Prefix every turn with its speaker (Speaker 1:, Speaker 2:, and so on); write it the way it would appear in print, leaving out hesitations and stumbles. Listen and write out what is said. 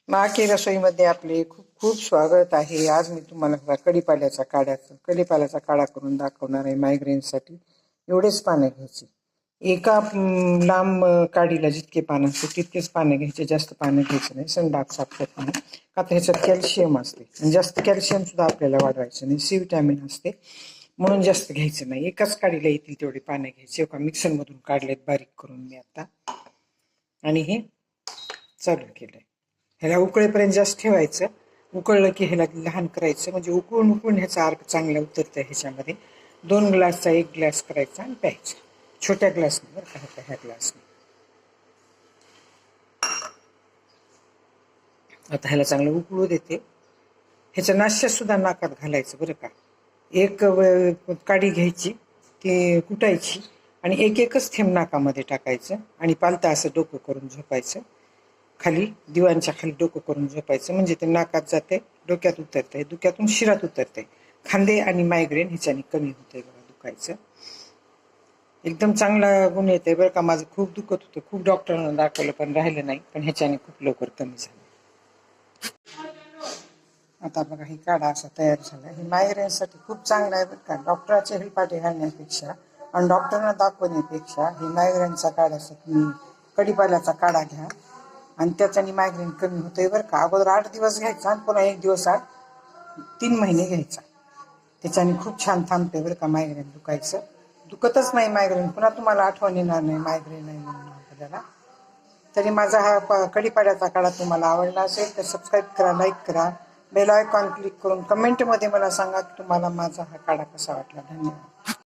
Speaker 1: माकी रसोईमध्ये आपले खूप खूप स्वागत आहे. आज मी तुम्हाला कढीपाल्याचा काढा करून दाखवणार आहे. मायग्रेनसाठी एवढेच पानं घ्यायची. एका लांब काडीला जितके पानं असते तितकेच पानं घ्यायचे, जास्त पानं घ्यायचे नाही. संडास साफ करताना का तर ह्याच्यात कॅल्शियम असते आणि जास्त कॅल्शियम सुद्धा आपल्याला वाढवायचं नाही. सी विटॅमिन असते म्हणून जास्त घ्यायचं नाही. एकाच काडीला येतील तेवढे पानं घ्यायचे. एका मिक्सरमधून काढलेत बारीक करून मी आता, आणि हे चालू केलंय. ह्याला उकळेपर्यंत जास्त ठेवायचं. उकळलं की ह्याला लहान करायचं, म्हणजे उकळून उकळून ह्याचा अर्क चांगला उतरतं. ह्याच्यामध्ये 2 ग्लासचा 1 ग्लास करायचा आणि प्यायचा. छोट्या ग्लासने बरं का, ह्या ग्लासने. आता ह्याला चांगलं उकळू देते. ह्याच्या नाश्त्यात सुद्धा नाकात घालायचं बरं का. एक काडी घ्यायची, ती कुटायची आणि एक एकच थेंब नाकामध्ये टाकायचं आणि पालतं असं डोकं करून झोपायचं. खाली दिवाणच्या खाली डोकं करून झोपायचं, म्हणजे ते नाकात जाते, डोक्यात उतरते, डोक्यातून शिरात उतरते. खांदे आणि मायग्रेन ह्याच्याने कमी होते बघा दुखायचं. एकदम चांगला गुण येते बरं का. माझं खूप दुखत होतं, खूप डॉक्टरांना दाखवलं पण राहिलं नाही, पण ह्याच्याने खूप लवकर कमी झालं. आता बघा ही काढा असा तयार झाला. ही मायग्रेनसाठी खूप चांगला आहे बरं का. डॉक्टराच्या हेलपाटे घालण्यापेक्षा आणि डॉक्टरांना दाखवण्यापेक्षा ही मायग्रेनचा काढासाठी तुम्ही कढीपाल्याचा काढा घ्या आणि त्याच्याने मायग्रेन कमी होतंय बरं का. अगोदर 8 दिवस घ्यायचा आणि पुन्हा 1 दिवस 8, 3 महिने घ्यायचा. त्याच्याने खूप छान थांबते बरं का मायग्रेन दुखायचं. दुखतच नाही मायग्रेन, पुन्हा तुम्हाला आठवण येणार नाही मायग्रेन आहे म्हणून आपल्याला. तरी माझा हा कढीपाल्याचा काढा तुम्हाला आवडला असेल तर सबस्क्राईब करा, लाईक करा, बेल आयकॉन क्लिक करून कमेंटमध्ये मला सांगा की तुम्हाला माझा हा काढा कसा वाटला. धन्यवाद.